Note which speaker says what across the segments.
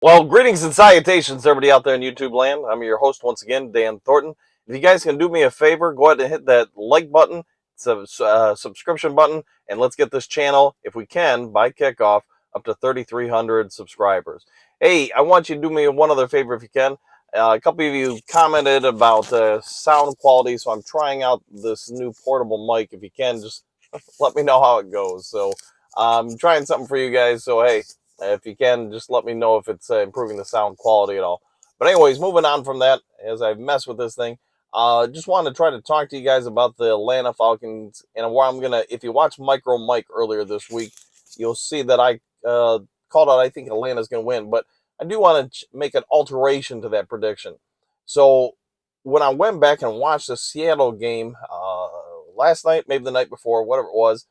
Speaker 1: Well, greetings and salutations, everybody out there in YouTube land. I'm your host once again, Dan Thornton. If you guys can do me a favor, go ahead and hit that like button, subscription button, and let's get this channel, if we can, by kickoff, up to 3,300 subscribers. Hey, I want you to do me one other favor if you can. A couple of you commented about sound quality, so I'm trying out this new portable mic. If you can, just let me know how it goes. So I'm trying something for you guys. So hey, if you can, just let me know if it's improving the sound quality at all. But anyways, moving on from that, as I've messed with this thing, just wanted to try to talk to you guys about the Atlanta Falcons. And where I'm gonna, if you watch Micro Mike earlier this week, you'll see that I called out. I think Atlanta's gonna win, but I do want to make an alteration to that prediction. So when I went back and watched the Seattle game last night, maybe the night before, whatever it was,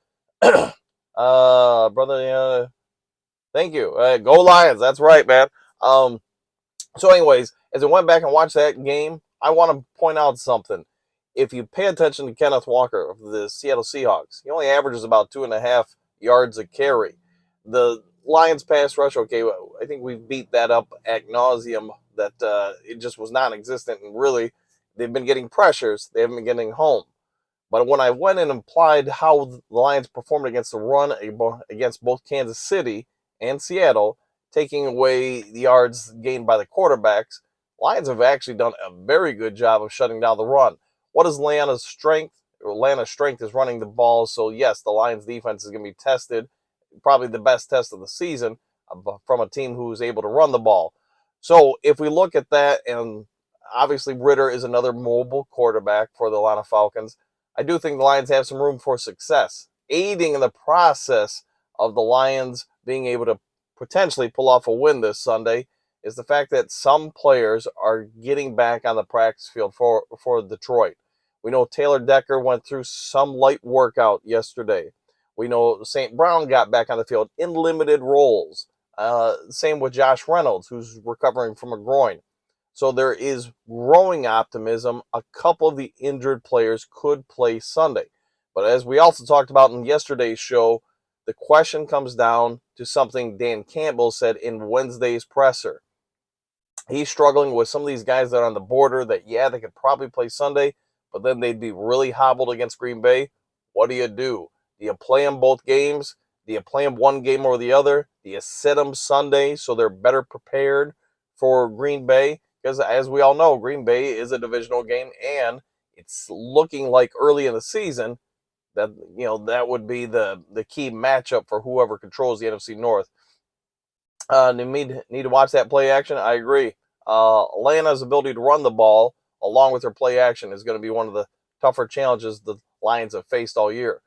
Speaker 1: brother, thank you. Go Lions. That's right, man. Um, so, anyways, as I went back and watched that game, I want to point out something. If you pay attention to Kenneth Walker of the Seattle Seahawks, he only averages about 2.5 yards a carry. The Lions pass rush, okay, I think we beat that up ad nauseum that it just was non-existent, and really, they've been getting pressures. They haven't been getting home. But when I went and applied how the Lions performed against the run against both Kansas City and Seattle, taking away the yards gained by the quarterbacks, Lions have actually done a very good job of shutting down the run. What is Atlanta's strength? Atlanta's strength is running the ball. So, yes, the Lions defense is going to be tested, probably the best test of the season from a team who is able to run the ball. So, if we look at that, and obviously Ritter is another mobile quarterback for the Atlanta Falcons, I do think the Lions have some room for success, aiding in the process of the Lions being able to potentially pull off a win this Sunday is the fact that some players are getting back on the practice field for Detroit. We know Taylor Decker went through some light workout yesterday. We know St. Brown got back on the field in limited roles. Same with Josh Reynolds, who's recovering from a groin. So there is growing optimism. A couple of the injured players could play Sunday. But as we also talked about in yesterday's show, the question comes down to something Dan Campbell said in Wednesday's presser. He's struggling with some of these guys that are on the border that, yeah, they could probably play Sunday, but then they'd be really hobbled against Green Bay. What do you do? Do you play them both games? Do you play them one game or the other? Do you sit them Sunday so they're better prepared for Green Bay? Because as we all know, Green Bay is a divisional game, and it's looking like early in the season that that would be the key matchup for whoever controls the NFC North. Need to watch that play action. I agree. Atlanta's ability to run the ball along with their play action is going to be one of the tougher challenges the Lions have faced all year.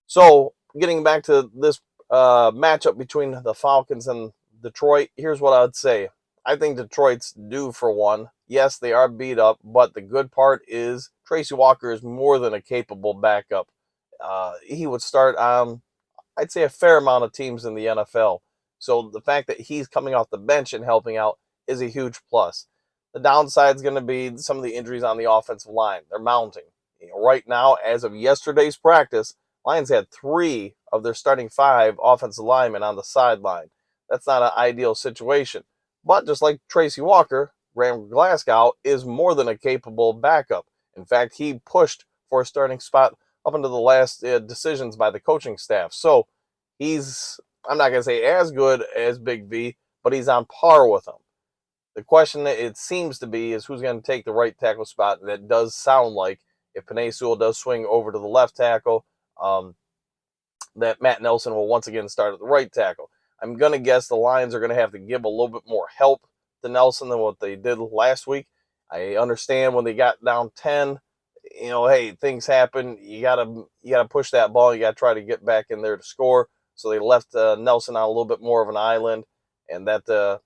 Speaker 1: So, getting back to this matchup between the Falcons and Detroit, here's what I'd say. I think Detroit's due for one. Yes, they are beat up, but the good part is Tracy Walker is more than a capable backup. He would start on, I'd say, a fair amount of teams in the NFL. So the fact that he's coming off the bench and helping out is a huge plus. The downside is going to be some of the injuries on the offensive line. They're mounting. Right now, as of yesterday's practice, Lions had 3 of their starting 5 offensive linemen on the sideline. That's not an ideal situation. But just like Tracy Walker, Graham Glasgow is more than a capable backup. In fact, he pushed for a starting spot up into the last decisions by the coaching staff. So he's, I'm not going to say as good as Big V, but he's on par with him. The question that it seems to be is who's going to take the right tackle spot. And it does sound like if Penei Sewell does swing over to the left tackle, that Matt Nelson will once again start at the right tackle. I'm going to guess the Lions are going to have to give a little bit more help to Nelson than what they did last week. I understand when they got down 10, hey, things happen. You gotta push that ball. You gotta try to get back in there to score. So they left Nelson on a little bit more of an island, and that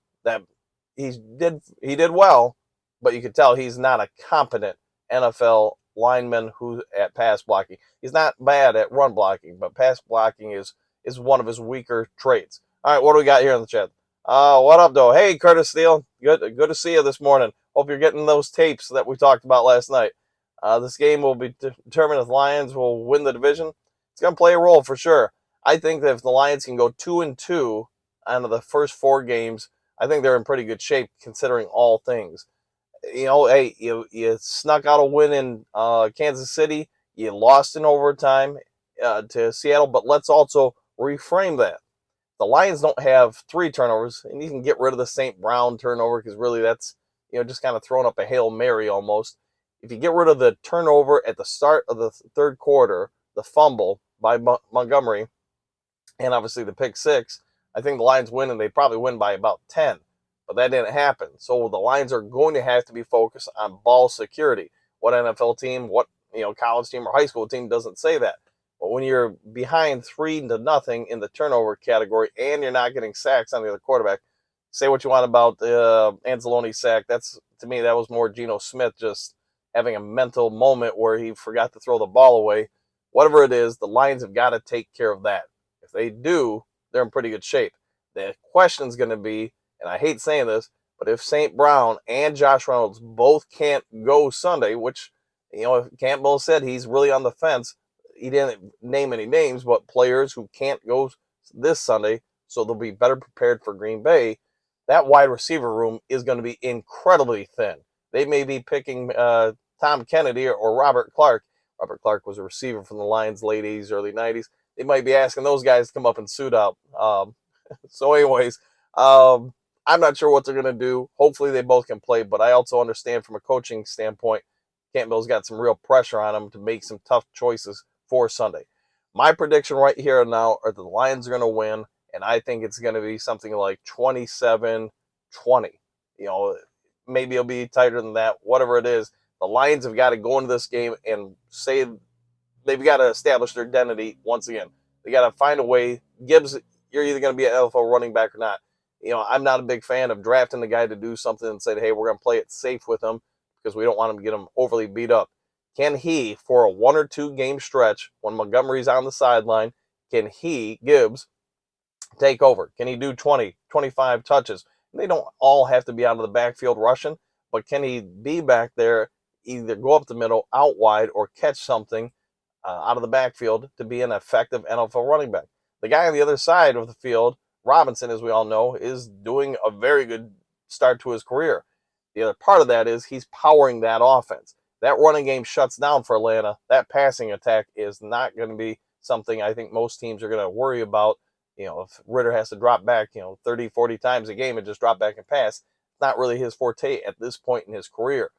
Speaker 1: he did well, but you could tell he's not a competent NFL lineman who at pass blocking. He's not bad at run blocking, but pass blocking is one of his weaker traits. All right, what do we got here in the chat? What up, though? Hey, Curtis Steele. Good to see you this morning. Hope you're getting those tapes that we talked about last night. This game will be determined if the Lions will win the division. It's going to play a role for sure. I think that if the Lions can go 2-2 out of the first 4 games, I think they're in pretty good shape considering all things. Hey, you snuck out a win in Kansas City. You lost in overtime to Seattle, but let's also reframe that. The Lions don't have 3 turnovers, and you can get rid of the St. Brown turnover because really that's just kind of throwing up a Hail Mary almost. If you get rid of the turnover at the start of the third quarter, the fumble by Montgomery, and obviously the pick six, I think the Lions win, and they probably win by about 10. But that didn't happen. So the Lions are going to have to be focused on ball security. What NFL team, what college team or high school team doesn't say that? But when you're behind 3-0 in the turnover category and you're not getting sacks on the other quarterback, say what you want about Anzalone's sack. That's, to me, that was more Geno Smith just having a mental moment where he forgot to throw the ball away. Whatever it is, the Lions have got to take care of that. If they do, they're in pretty good shape. The question is going to be, and I hate saying this, but if St. Brown and Josh Reynolds both can't go Sunday, which, Campbell said he's really on the fence. He didn't name any names, but players who can't go this Sunday, so they'll be better prepared for Green Bay. That wide receiver room is going to be incredibly thin. They may be picking Tom Kennedy or Robert Clark. Robert Clark was a receiver from the Lions late 80s, early 90s. They might be asking those guys to come up and suit up. So anyways, I'm not sure what they're going to do. Hopefully they both can play, but I also understand from a coaching standpoint, Campbell's got some real pressure on him to make some tough choices for Sunday. My prediction right here and now are the Lions are going to win, and I think it's going to be something like 27-20. Maybe it'll be tighter than that, whatever it is. The Lions have got to go into this game and say they've got to establish their identity once again. They got to find a way. Gibbs, you're either going to be an NFL running back or not. I'm not a big fan of drafting the guy to do something and say, hey, we're going to play it safe with him because we don't want him to get him overly beat up. Can he, for a 1 or 2 game stretch, when Montgomery's on the sideline, can he, Gibbs, take over? Can he do 20, 25 touches? And they don't all have to be out of the backfield rushing, but can he be back there, either go up the middle, out wide, or catch something out of the backfield to be an effective NFL running back? The guy on the other side of the field, Robinson, as we all know, is doing a very good start to his career. The other part of that is he's powering that offense. That running game shuts down for Atlanta. That passing attack is not going to be something I think most teams are going to worry about. If Ritter has to drop back, 30, 40 times a game and just drop back and pass, it's not really his forte at this point in his career.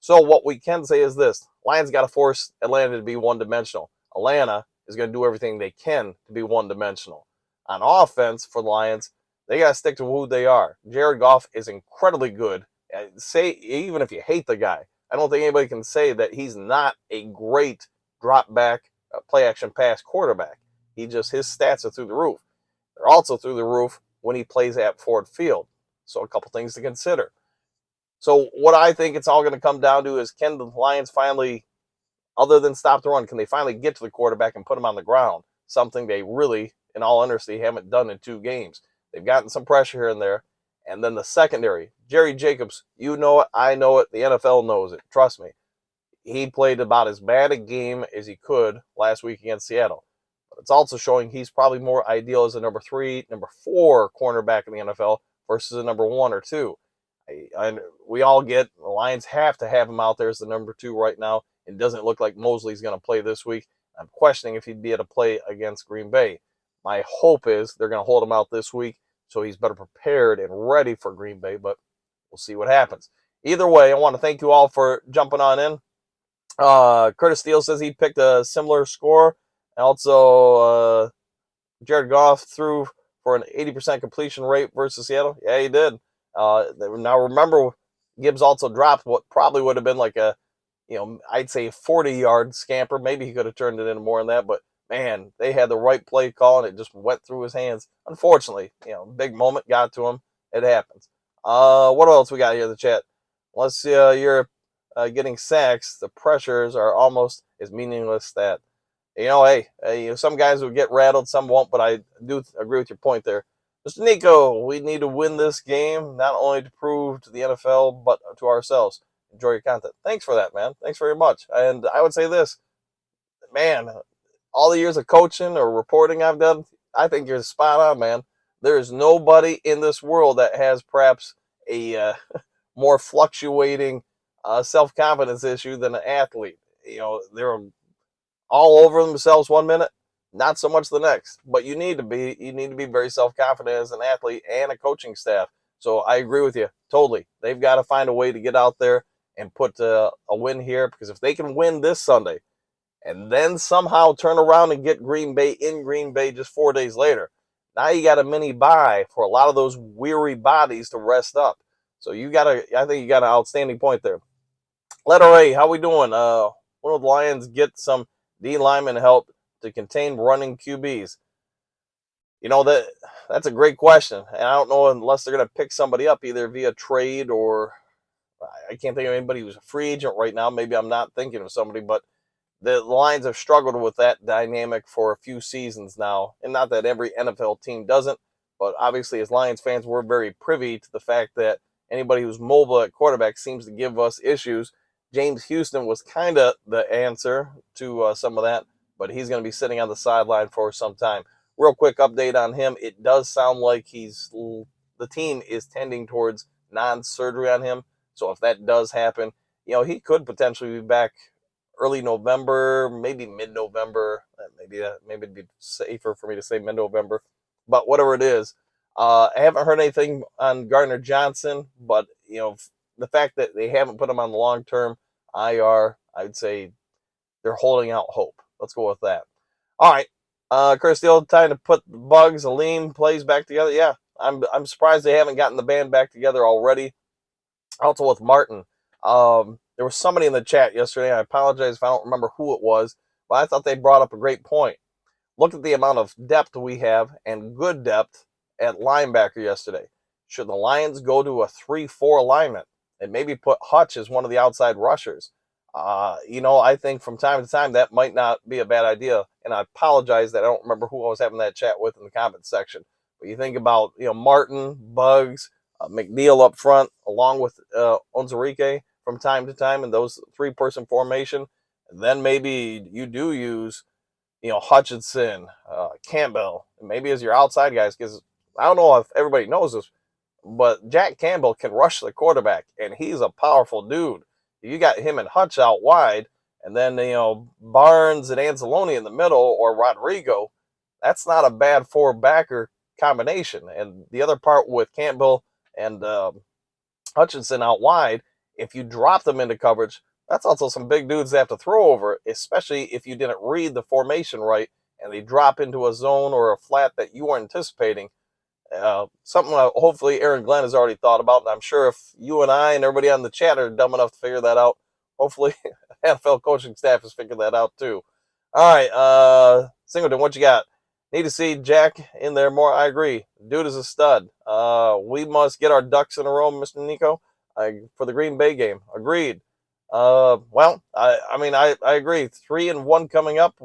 Speaker 1: So what we can say is this: Lions got to force Atlanta to be one-dimensional. Atlanta is going to do everything they can to be one-dimensional. On offense for the Lions, they got to stick to who they are. Jared Goff is incredibly good. Say, even if you hate the guy, I don't think anybody can say that he's not a great drop back, play action pass quarterback. His stats are through the roof. They're also through the roof when he plays at Ford Field. So a couple things to consider. So what I think it's all going to come down to is, can the Lions finally, other than stop the run, can they finally get to the quarterback and put him on the ground? Something they really, in all honesty, haven't done in 2 games. They've gotten some pressure here and there. And then the secondary, Jerry Jacobs, you know it, I know it, the NFL knows it. Trust me. He played about as bad a game as he could last week against Seattle. But it's also showing he's probably more ideal as a number 3, number 4 cornerback in the NFL versus a number 1 or 2. We all get the Lions have to have him out there as the number 2 right now. It doesn't look like Mosley's going to play this week. I'm questioning if he'd be able to play against Green Bay. My hope is they're going to hold him out this week so he's better prepared and ready for Green Bay, but we'll see what happens. Either way, I want to thank you all for jumping on in. Curtis Steele says he picked a similar score. Also, Jared Goff threw for an 80% completion rate versus Seattle. Yeah, he did. Now remember, Gibbs also dropped what probably would have been like a, I'd say 40-yard scamper. Maybe he could have turned it into more than that, but man, they had the right play call and it just went through his hands. Unfortunately, big moment got to him. It happens. What else we got here in the chat? Unless you're getting sacks, the pressures are almost as meaningless that, hey, some guys will get rattled, some won't, but I do agree with your point there. Mr. Nico, we need to win this game, not only to prove to the NFL, but to ourselves. Enjoy your content. Thanks for that, man. Thanks very much. And I would say this, man, all the years of coaching or reporting I've done, I think you're spot on, man. There's nobody in this world that has perhaps a more fluctuating self-confidence issue than an athlete. They're all over themselves one minute, not so much the next. But you need to be very self-confident as an athlete and a coaching staff. So I agree with you totally. They've got to find a way to get out there and put a win here, because if they can win this Sunday and then somehow turn around and get Green Bay in Green Bay just 4 days later, now you got a mini bye for a lot of those weary bodies to rest up. So I think you got an outstanding point there. Letter A, how we doing? Will the Lions get some D lineman help to contain running QBs? That's a great question, and I don't know unless they're going to pick somebody up either via trade or I can't think of anybody who's a free agent right now. Maybe I'm not thinking of somebody, but the Lions have struggled with that dynamic for a few seasons now, and not that every NFL team doesn't, but obviously as Lions fans, we're very privy to the fact that anybody who's mobile at quarterback seems to give us issues. James Houston was kind of the answer to some of that, but he's going to be sitting on the sideline for some time. Real quick update on him. It does sound like the team is tending towards non-surgery on him. So if that does happen, he could potentially be back early November, maybe mid-November. Maybe it'd be safer for me to say mid-November. But whatever it is, I haven't heard anything on Gardner Johnson. But the fact that they haven't put him on the long-term IR, I'd say they're holding out hope. Let's go with that. All right, Chris Steele, time to put the Bugs, Aleem plays back together. Yeah, I'm surprised they haven't gotten the band back together already. Also with Martin. There was somebody in the chat yesterday. I apologize if I don't remember who it was, but I thought they brought up a great point. Look at the amount of depth we have, and good depth, at linebacker yesterday. Should the Lions go to a 3-4 alignment and maybe put Hutch as one of the outside rushers? I think from time to time that might not be a bad idea. And I apologize that I don't remember who I was having that chat with in the comments section. But you think about, Martin, Bugs, McNeil up front, along with Onwuzurike from time to time in those three-person formation. And then maybe you do use, Hutchinson, Campbell, maybe as your outside guys, because I don't know if everybody knows this, but Jack Campbell can rush the quarterback, and he's a powerful dude. You got him and Hutch out wide, and then, Barnes and Anzalone in the middle, or Rodrigo. That's not a bad four-backer combination. And the other part with Campbell and Hutchinson out wide, if you drop them into coverage, that's also some big dudes they have to throw over, especially if you didn't read the formation right and they drop into a zone or a flat that you weren't anticipating. Something hopefully Aaron Glenn has already thought about, and I'm sure if you and I and everybody on the chat are dumb enough to figure that out, hopefully NFL coaching staff has figured that out too. All right, Singleton, what you got? Need to see Jack in there more. I agree. Dude is a stud. We must get our ducks in a row, Mr. Nico, for the Green Bay game. Agreed. Well, I agree. 3-1 coming up.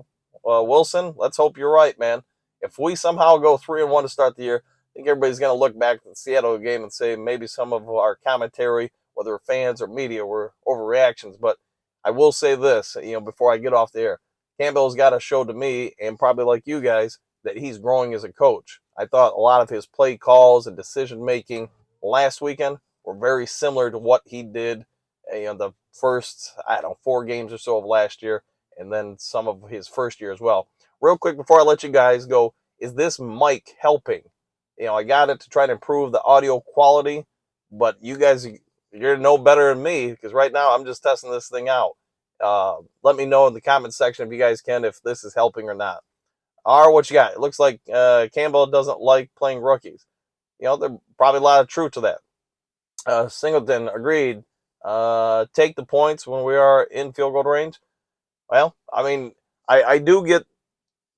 Speaker 1: Wilson, let's hope you're right, man. If we somehow go 3-1 to start the year, I think everybody's going to look back at the Seattle game and say maybe some of our commentary, whether fans or media, were overreactions. But I will say this, before I get off the air, Campbell's got to show to me, and probably like you guys, that he's growing as a coach. I thought a lot of his play calls and decision making last weekend were very similar to what he did the first, 4 games or so of last year, and then some of his first year as well. Real quick before I let you guys go, is this mic helping? I got it to try to improve the audio quality, but you guys, you're no better than me, because right now I'm just testing this thing out. Let me know in the comment section if you guys can, if this is helping or not. What you got? It looks like Campbell doesn't like playing rookies. There's probably a lot of truth to that. Singleton, agreed. Take the points when we are in field goal range. Well, I do get,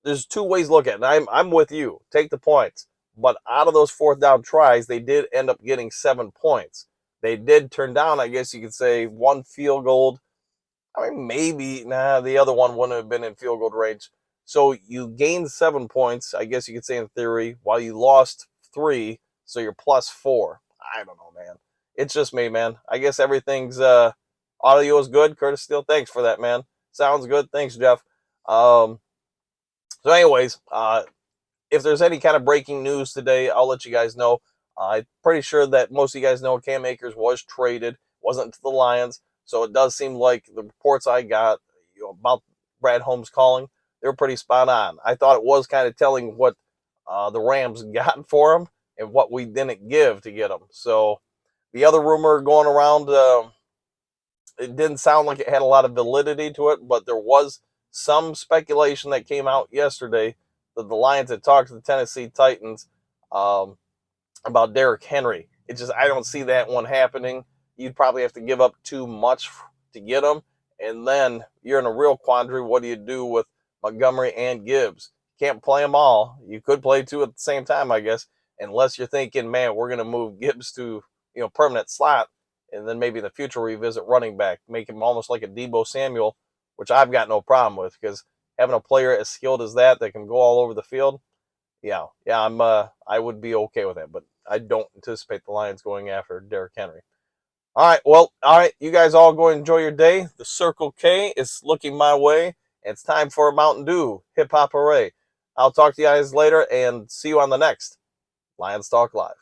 Speaker 1: there's 2 ways to look at it. I'm with you. Take the points. But out of those 4th down tries, they did end up getting 7 points. They did turn down, I guess you could say, 1 field goal. Maybe, the other one wouldn't have been in field goal range. So you gained 7 points, I guess you could say in theory, while you lost 3, so you're plus 4. I don't know, man. It's just me, man. I guess everything's, audio is good. Curtis Steele, thanks for that, man. Sounds good. Thanks, Jeff. So anyways, if there's any kind of breaking news today, I'll let you guys know. I'm pretty sure that most of you guys know Cam Akers was traded, wasn't to the Lions. So it does seem like the reports I got about Brad Holmes calling, they were pretty spot on. I thought it was kind of telling what the Rams got for him and what we didn't give to get him. So the other rumor going around, it didn't sound like it had a lot of validity to it, but there was some speculation that came out yesterday that the Lions had talked to the Tennessee Titans about Derrick Henry. It just, I don't see that one happening. You'd probably have to give up too much to get him, and then you're in a real quandary. What do you do with Montgomery and Gibbs? Can't play them all. You could play two at the same time, I guess, unless you're thinking, man, we're going to move Gibbs to permanent slot, and then maybe in the future revisit running back, make him almost like a Deebo Samuel, which I've got no problem with, because having a player as skilled as that can go all over the field, I would be okay with that, but I don't anticipate the Lions going after Derrick Henry. All right, you guys all go enjoy your day. The Circle K is looking my way. It's time for a Mountain Dew hip hop hooray. I'll talk to you guys later and see you on the next Lions Talk Live.